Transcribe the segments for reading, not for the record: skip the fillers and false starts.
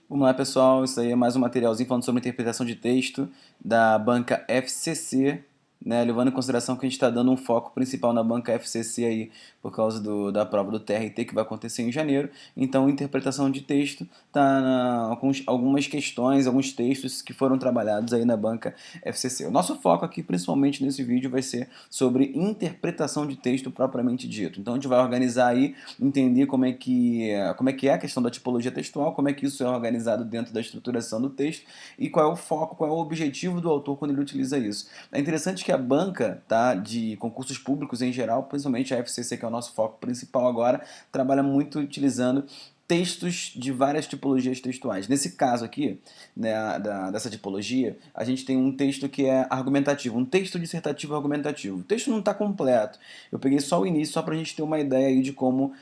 Vamos lá, pessoal. Isso aí é mais um materialzinho falando sobre interpretação de texto da banca FCC, né? Levando em consideração que a gente está dando um foco principal na banca FCC aí por causa da prova do TRT que vai acontecer em janeiro. Então, interpretação de texto tá com algumas questões, alguns textos que foram trabalhados aí na banca FCC. O nosso foco aqui, principalmente nesse vídeo, vai ser sobre interpretação de texto propriamente dito. Então, a gente vai organizar aí, entender como é que é a questão da tipologia textual, como é que isso é organizado dentro da estruturação do texto e qual é o foco, qual é o objetivo do autor quando ele utiliza isso. É interessante que a banca, tá, de concursos públicos em geral, principalmente a FCC, que é o nosso foco principal agora, trabalha muito utilizando textos de várias tipologias textuais. Nesse caso aqui, né, dessa tipologia, a gente tem um texto que é argumentativo, um texto dissertativo argumentativo. O texto não está completo. Eu peguei só o início, só para a gente ter uma ideia aí de como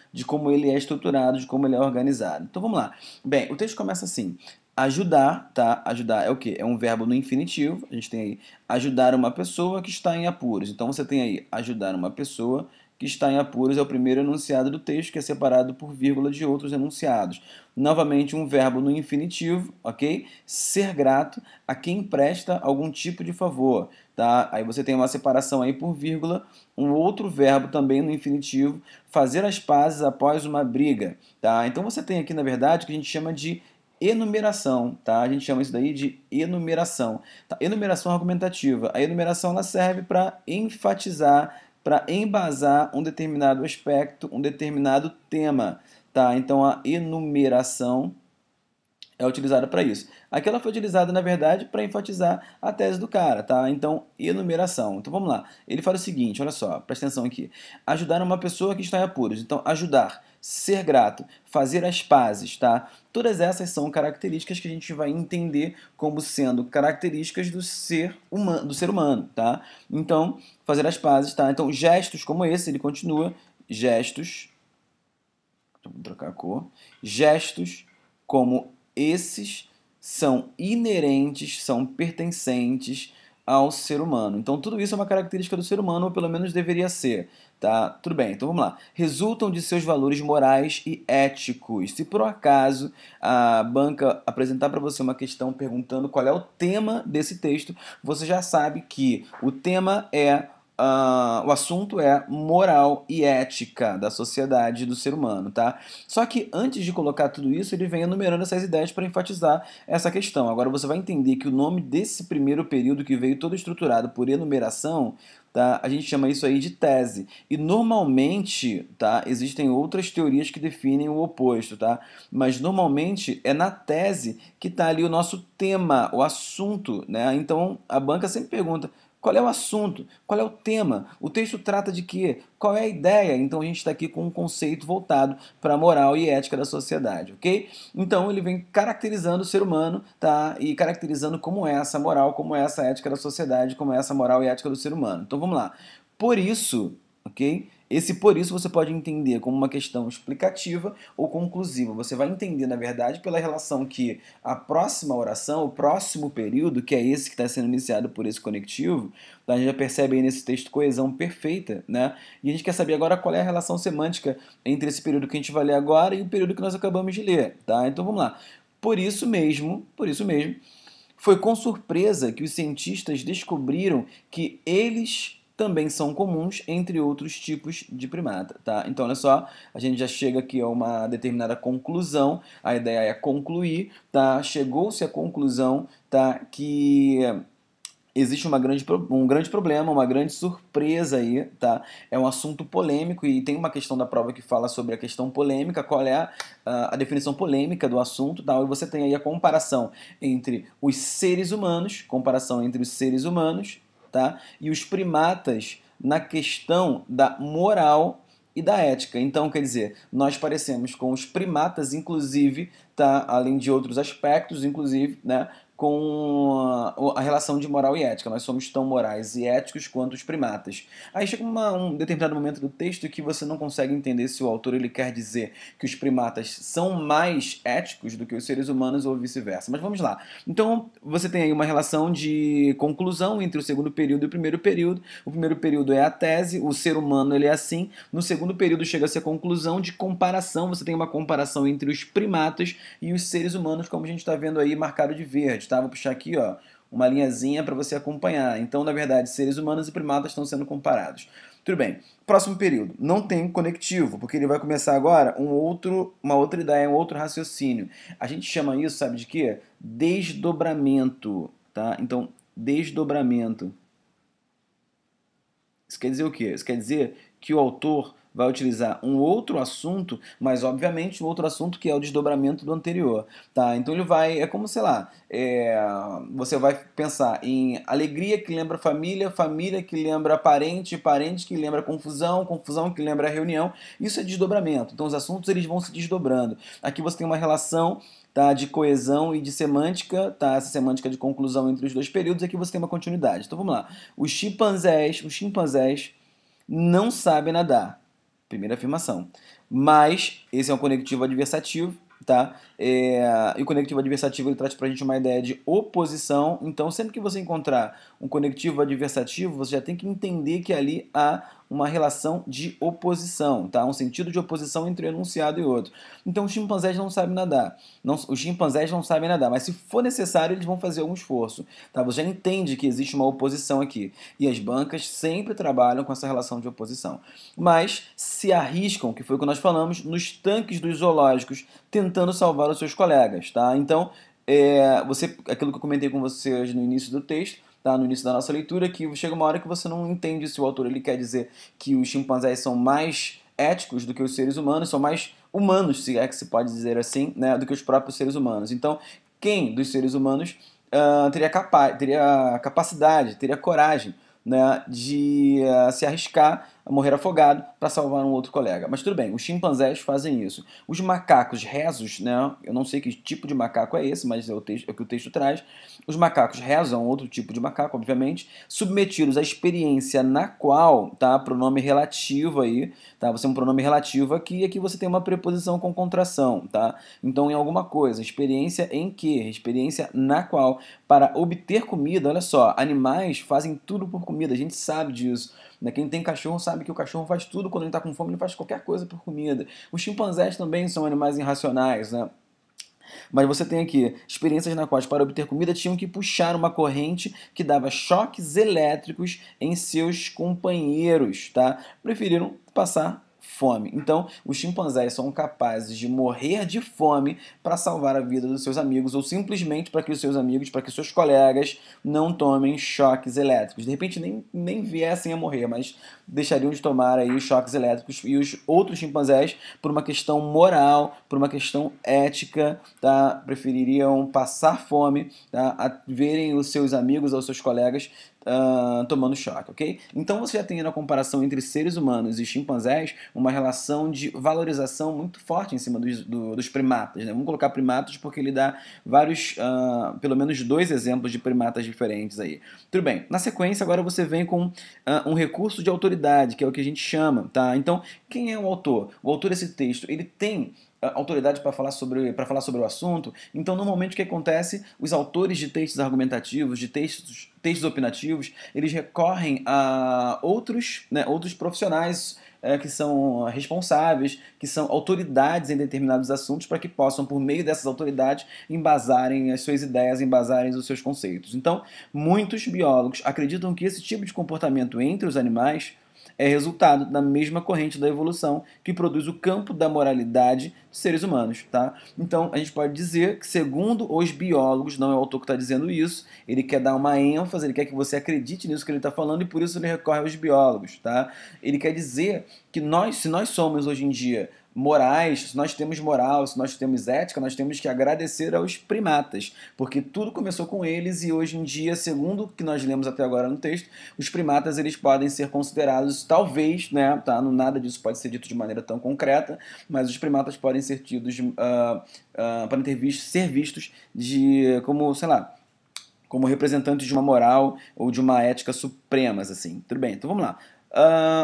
ele é estruturado, de como ele é organizado. Então vamos lá. Bem, o texto começa assim. Ajudar, tá? Ajudar é o quê? É um verbo no infinitivo. A gente tem aí ajudar uma pessoa que está em apuros. Então você tem aí ajudar uma pessoa que está em apuros é o primeiro enunciado do texto, que é separado por vírgula de outros enunciados. Novamente, um verbo no infinitivo, ok? Ser grato a quem presta algum tipo de favor, tá? Aí você tem uma separação aí por vírgula, um outro verbo também no infinitivo, fazer as pazes após uma briga, tá? Então você tem aqui, na verdade, o que a gente chama de enumeração, tá? A gente chama isso daí de enumeração. Tá? Enumeração argumentativa. A enumeração ela serve para enfatizar, para embasar um determinado aspecto, um determinado tema, tá? Então a enumeração é utilizada para isso. Aqui ela foi utilizada, na verdade, para enfatizar a tese do cara, tá? Então, enumeração. Então vamos lá. Ele fala o seguinte, olha só, presta atenção aqui. Ajudar uma pessoa que está em apuros. Então, ajudar, ser grato, fazer as pazes, tá? Todas essas são características que a gente vai entender como sendo características do ser humano, tá? Então, fazer as pazes, tá? Então, gestos como esse, ele continua, gestos, vou trocar a cor, gestos como esses são inerentes, são pertencentes ao ser humano. Então, tudo isso é uma característica do ser humano, ou pelo menos deveria ser. Tá? Tudo bem, então vamos lá. Resultam de seus valores morais e éticos. Se por acaso a banca apresentar para você uma questão perguntando qual é o tema desse texto, você já sabe que o tema é o assunto é moral e ética da sociedade do ser humano, tá? Só que antes de colocar tudo isso, ele vem enumerando essas ideias para enfatizar essa questão. Agora você vai entender que o nome desse primeiro período que veio todo estruturado por enumeração, tá? A gente chama isso aí de tese. E normalmente, tá? Existem outras teorias que definem o oposto, tá? Mas normalmente é na tese que está ali o nosso tema, o assunto, né? Então a banca sempre pergunta: qual é o assunto? Qual é o tema? O texto trata de quê? Qual é a ideia? Então a gente está aqui com um conceito voltado para a moral e ética da sociedade, ok? Então ele vem caracterizando o ser humano, tá? E caracterizando como é essa moral, como é essa ética da sociedade, como é essa moral e ética do ser humano. Então vamos lá. Por isso, ok? Esse por isso você pode entender como uma questão explicativa ou conclusiva. Você vai entender, na verdade, pela relação que a próxima oração, o próximo período, que é esse que está sendo iniciado por esse conectivo, tá? A gente já percebe aí nesse texto coesão perfeita, né? E a gente quer saber agora qual é a relação semântica entre esse período que a gente vai ler agora e o período que nós acabamos de ler, tá? Então vamos lá. Por isso mesmo, foi com surpresa que os cientistas descobriram que eles também são comuns entre outros tipos de primata, tá? Então, olha só, a gente já chega aqui a uma determinada conclusão, a ideia é concluir, tá? Chegou-se à conclusão, tá? Que existe um grande problema, uma grande surpresa aí, tá? É um assunto polêmico e tem uma questão da prova que fala sobre a questão polêmica, qual é a definição polêmica do assunto, tá? E você tem aí a comparação entre os seres humanos, tá? E os primatas na questão da moral e da ética. Então, quer dizer, nós parecemos com os primatas, inclusive, tá? Além de outros aspectos, inclusive, né? com a relação de moral e ética. Nós somos tão morais e éticos quanto os primatas. Aí chega um determinado momento do texto que você não consegue entender se o autor ele quer dizer que os primatas são mais éticos do que os seres humanos ou vice-versa. Mas vamos lá. Então, você tem aí uma relação de conclusão entre o segundo período e o primeiro período. O primeiro período é a tese, o ser humano ele é assim. No segundo período chega-se a conclusão de comparação. Você tem uma comparação entre os primatas e os seres humanos, como a gente está vendo aí marcado de verde. Tá? Vou puxar aqui, ó, uma linhazinha para você acompanhar. Então, na verdade, seres humanos e primatas estão sendo comparados. Tudo bem. Próximo período. Não tem conectivo, porque ele vai começar agora uma outra ideia, um outro raciocínio. A gente chama isso, sabe de quê? Desdobramento. Tá? Então, desdobramento. Isso quer dizer o quê? Isso quer dizer que o autor vai utilizar um outro assunto, mas obviamente um outro assunto que é o desdobramento do anterior, tá? Então ele vai, é como, sei lá, você vai pensar em alegria que lembra família, família que lembra parente, parente que lembra confusão, confusão que lembra reunião. Isso é desdobramento. Então os assuntos eles vão se desdobrando. Aqui você tem uma relação, tá, de coesão e de semântica, tá, essa semântica de conclusão entre os dois períodos. Aqui você tem uma continuidade. Então vamos lá. Os chimpanzés não sabem nadar. Primeira afirmação. Mas esse é um conectivo adversativo, tá? E o conectivo adversativo ele traz pra gente uma ideia de oposição. Então, sempre que você encontrar um conectivo adversativo, você já tem que entender que ali há uma relação de oposição, tá? Um sentido de oposição entre um enunciado e outro. Então, os chimpanzés não sabem nadar. Os chimpanzés não sabem nadar, mas se for necessário, eles vão fazer algum esforço, tá? Você já entende que existe uma oposição aqui. E as bancas sempre trabalham com essa relação de oposição. Mas se arriscam, que foi o que nós falamos, nos tanques dos zoológicos, tentando salvar os seus colegas, tá? Então, aquilo que eu comentei com vocês no início do texto, tá, no início da nossa leitura, que chega uma hora que você não entende se o autor ele quer dizer que os chimpanzés são mais éticos do que os seres humanos, são mais humanos, se é que se pode dizer assim, né, do que os próprios seres humanos. Então, quem dos seres humanos teria capacidade, teria coragem, né, de se arriscar a morrer afogado para salvar um outro colega? Mas tudo bem, os chimpanzés fazem isso. Os macacos rezos, né, eu não sei que tipo de macaco é esse, mas é o que o texto traz. Os macacos rezos é um outro tipo de macaco, obviamente, submetidos à experiência na qual, tá, pronome relativo aí, tá, você é um pronome relativo aqui, e aqui você tem uma preposição com contração, tá? Então, em alguma coisa, experiência em que? Experiência na qual, para obter comida. Olha só, animais fazem tudo por comida, a gente sabe disso. Quem tem cachorro sabe que o cachorro faz tudo, quando ele está com fome, ele faz qualquer coisa por comida. Os chimpanzés também são animais irracionais, né? Mas você tem aqui experiências na quais, para obter comida, tinham que puxar uma corrente que dava choques elétricos em seus companheiros, tá? Preferiram passar fome. Então, os chimpanzés são capazes de morrer de fome para salvar a vida dos seus amigos, ou simplesmente para que os seus amigos, para que os seus colegas não tomem choques elétricos. De repente nem viessem a morrer, mas deixariam de tomar aí os choques elétricos. E os outros chimpanzés, por uma questão moral, por uma questão ética, tá, prefeririam passar fome, tá, a verem os seus amigos ou seus colegas tomando choque, ok? Então você já tem na comparação entre seres humanos e chimpanzés uma relação de valorização muito forte em cima dos primatas, né? Vamos colocar primatas porque ele dá vários, pelo menos dois exemplos de primatas diferentes aí. Tudo bem, na sequência agora você vem com um recurso de autoridade, que é o que a gente chama, tá? Então, quem é o autor? O autor desse texto, ele tem autoridade para falar sobre o assunto. Então, normalmente o que acontece, os autores de textos argumentativos, de textos opinativos, eles recorrem a outros profissionais que são responsáveis, que são autoridades em determinados assuntos, para que possam, por meio dessas autoridades, embasarem as suas ideias, embasarem os seus conceitos. Então, muitos biólogos acreditam que esse tipo de comportamento entre os animais é resultado da mesma corrente da evolução que produz o campo da moralidade dos seres humanos, tá? Então, a gente pode dizer que, segundo os biólogos, não é o autor que está dizendo isso, ele quer dar uma ênfase, ele quer que você acredite nisso que ele está falando e por isso ele recorre aos biólogos, tá? Ele quer dizer que se nós somos hoje em dia morais, se nós temos moral, se nós temos ética, nós temos que agradecer aos primatas, porque tudo começou com eles e hoje em dia, segundo o que nós lemos até agora no texto, os primatas eles podem ser considerados, talvez, né, tá, nada disso pode ser dito de maneira tão concreta, mas os primatas podem ser tidos, podem ser vistos como, sei lá, como representantes de uma moral ou de uma ética supremas, assim. Tudo bem, então vamos lá.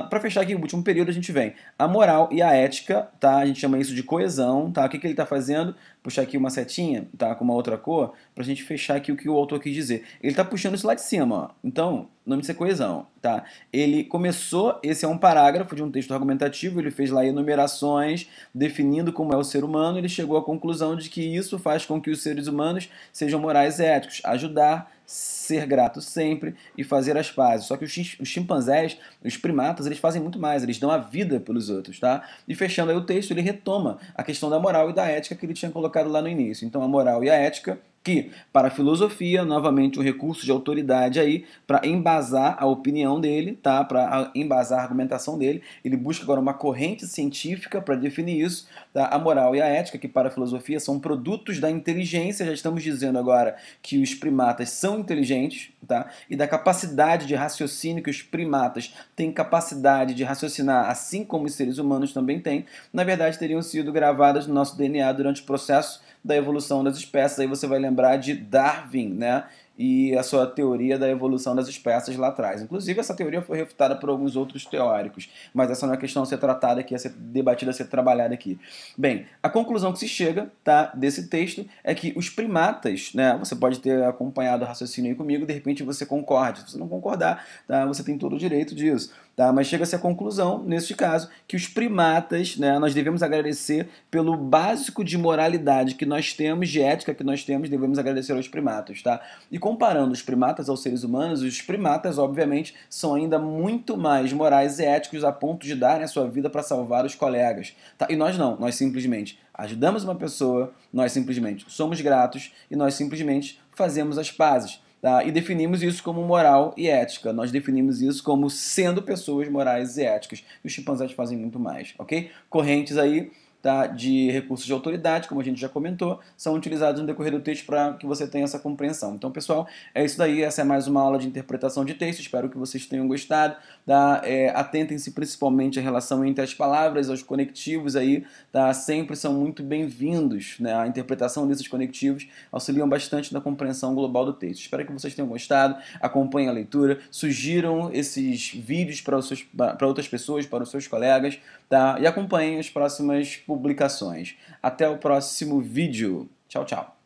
Para fechar aqui o último período, a gente vem a moral e a ética, tá? A gente chama isso de coesão, tá? O que, que ele está fazendo? Puxar aqui uma setinha, tá? Com uma outra cor, para a gente fechar aqui o que o autor quis dizer. Ele está puxando isso lá de cima, ó. Então, o nome disso é coesão, tá? Ele começou, esse é um parágrafo de um texto argumentativo, ele fez lá enumerações, definindo como é o ser humano, ele chegou à conclusão de que isso faz com que os seres humanos sejam morais e éticos, ajudar, ser grato sempre e fazer as pazes. Só que os chimpanzés, os primatas, eles fazem muito mais, eles dão a vida pelos outros, tá? E fechando aí o texto, ele retoma a questão da moral e da ética que ele tinha colocado lá no início. Então, a moral e a ética, que, para a filosofia, novamente um recurso de autoridade aí para embasar a opinião dele, tá? Para embasar a argumentação dele. Ele busca agora uma corrente científica para definir isso, tá? A moral e a ética, que para a filosofia são produtos da inteligência, já estamos dizendo agora que os primatas são inteligentes, tá? E da capacidade de raciocínio que os primatas têm capacidade de raciocinar, assim como os seres humanos também têm, na verdade teriam sido gravadas no nosso DNA durante o processo da evolução das espécies. Aí você vai lembrar de Darwin, né? E a sua teoria da evolução das espécies lá atrás. Inclusive, essa teoria foi refutada por alguns outros teóricos, mas essa não é questão a ser tratada aqui, a ser debatida, a ser trabalhada aqui. Bem, a conclusão que se chega, tá, desse texto é que os primatas, né, você pode ter acompanhado o raciocínio aí comigo, de repente você concorde. Se você não concordar, tá, você tem todo o direito disso. Tá? Mas chega-se à conclusão, neste caso, que os primatas, né, nós devemos agradecer pelo básico de moralidade que nós temos, de ética que nós temos, devemos agradecer aos primatas. Tá? E comparando os primatas aos seres humanos, os primatas, obviamente, são ainda muito mais morais e éticos a ponto de darem a sua vida para salvar os colegas. Tá? E nós não, nós simplesmente ajudamos uma pessoa, nós simplesmente somos gratos e nós simplesmente fazemos as pazes. Tá? E definimos isso como moral e ética. Nós definimos isso como sendo pessoas morais e éticas. E os chimpanzés fazem muito mais, ok? Correntes aí, tá, de recursos de autoridade, como a gente já comentou, são utilizados no decorrer do texto para que você tenha essa compreensão. Então, pessoal, é isso daí. Essa é mais uma aula de interpretação de texto. Espero que vocês tenham gostado. Tá? Atentem-se principalmente à relação entre as palavras, aos conectivos aí, tá? Sempre são muito bem-vindos, né? A interpretação desses conectivos auxiliam bastante na compreensão global do texto. Espero que vocês tenham gostado. Acompanhem a leitura, sugiram esses vídeos para outras pessoas, para os seus colegas, tá? E acompanhem as próximas publicações. Até o próximo vídeo. Tchau, tchau.